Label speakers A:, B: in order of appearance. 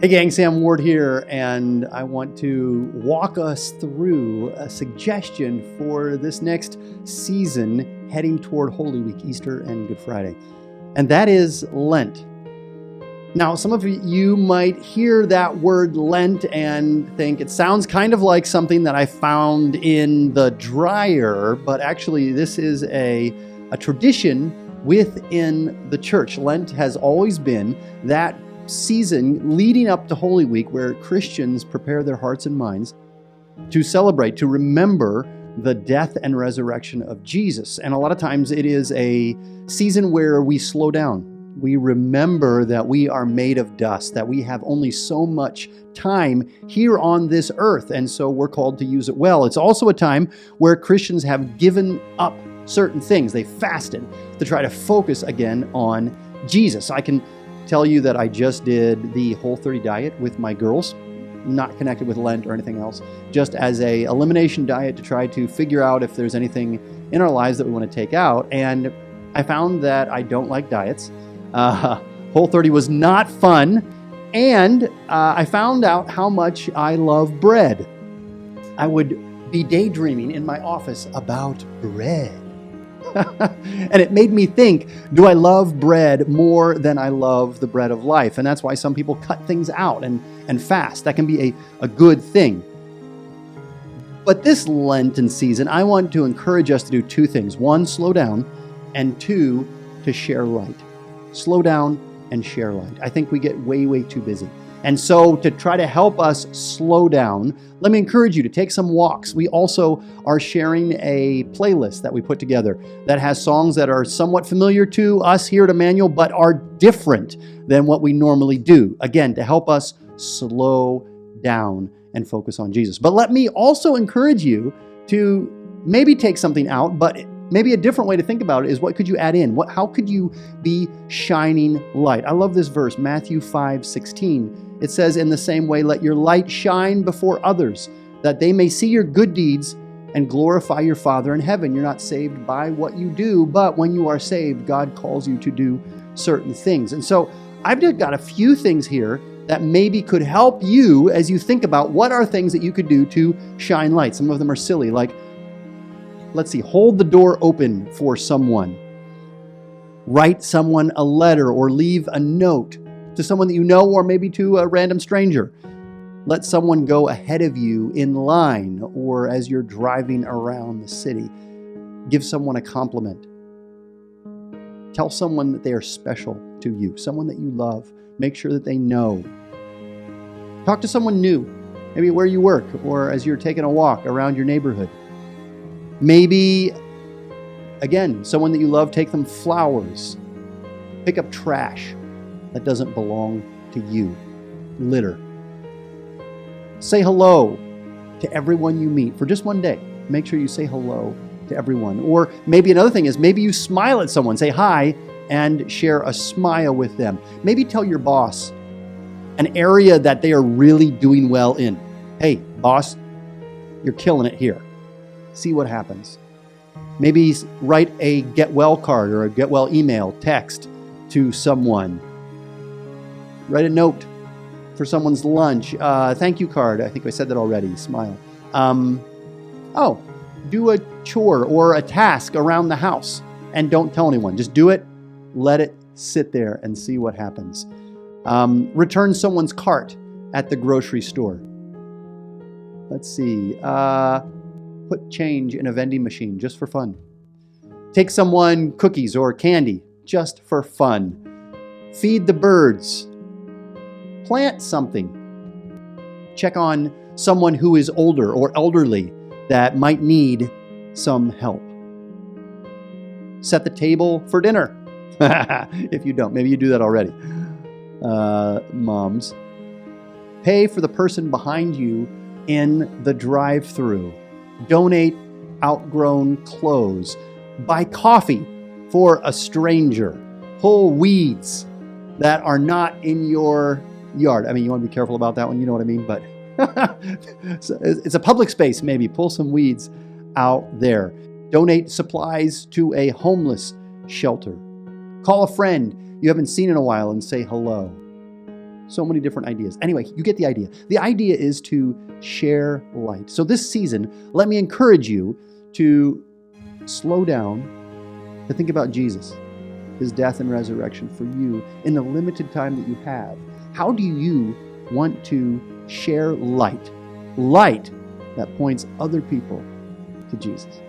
A: Hey gang, Sam Ward here, and I want to walk us through a suggestion for this next season heading toward Holy Week, Easter and Good Friday, and that is Lent. Now, some of you might hear that word Lent and think it sounds kind of like something that I found in the dryer, but actually this is a tradition within the church. Lent has always been that season leading up to Holy Week where Christians prepare their hearts and minds to celebrate, to remember the death and resurrection of Jesus. And a lot of times it is a season where we slow down. We remember that we are made of dust, that we have only so much time here on this earth, and so we're called to use it well. It's also a time where Christians have given up certain things. They fasted to try to focus again on Jesus. I can tell you that I just did the Whole30 diet with my girls, not connected with Lent or anything else, just as a elimination diet to try to figure out if there's anything in our lives that we want to take out. And I found that I don't like diets. Whole30 was not fun. And I found out how much I love bread. I would be daydreaming in my office about bread. And it made me think, do I love bread more than I love the bread of life? And that's why some people cut things out and fast. That can be a good thing. But this Lenten season, I want to encourage us to do two things. One, slow down, and two, to share light. Slow down and share light. I think we get way too busy. And so to try to help us slow down, let me encourage you to take some walks. We also are sharing a playlist that we put together that has songs that are somewhat familiar to us here at Emmanuel, but are different than what we normally do. Again, to help us slow down and focus on Jesus. But let me also encourage you to maybe take something out, but maybe a different way to think about it is, what could you add in? How could you be shining light? I love this verse, Matthew 5:16. It says, in the same way, let your light shine before others, that they may see your good deeds and glorify your Father in heaven. You're not saved by what you do, but when you are saved, God calls you to do certain things. And so I've just got a few things here that maybe could help you as you think about what are things that you could do to shine light. Some of them are silly, like, let's see, hold the door open for someone. Write someone a letter or leave a note to someone that you know, or maybe to a random stranger. Let someone go ahead of you in line or as you're driving around the city. Give someone a compliment. Tell someone that they are special to you, someone that you love. Make sure that they know. Talk to someone new, maybe where you work or as you're taking a walk around your neighborhood. Maybe, again, someone that you love, take them flowers. Pick up trash that doesn't belong to you. Litter. Say hello to everyone you meet for just one day. Make sure you say hello to everyone. Or maybe another thing is, maybe you smile at someone, say hi, and share a smile with them. Maybe tell your boss an area that they are really doing well in. Hey, boss, you're killing it here. See what happens. Maybe write a get well card or a get well email, text to someone. Write a note for someone's lunch. Thank you card. I think I said that already. Smile. Do a chore or a task around the house and don't tell anyone. Just do it. Let it sit there and see what happens. Return someone's cart at the grocery store. Let's see. Put change in a vending machine just for fun. Take someone cookies or candy just for fun. Feed the birds. Plant something. Check on someone who is older or elderly that might need some help. Set the table for dinner. If you don't, maybe you do that already. Moms. Pay for the person behind you in the drive-thru. Donate outgrown clothes. Buy coffee for a stranger. Pull weeds that are not in your yard. I mean, you want to be careful about that one, you know what I mean? But so it's a public space, maybe. Pull some weeds out there. Donate supplies to a homeless shelter. Call a friend you haven't seen in a while and say hello. So many different ideas. Anyway, you get the idea. The idea is to share light. So this season, let me encourage you to slow down, to think about Jesus, his death and resurrection for you in the limited time that you have. How do you want to share light? Light that points other people to Jesus.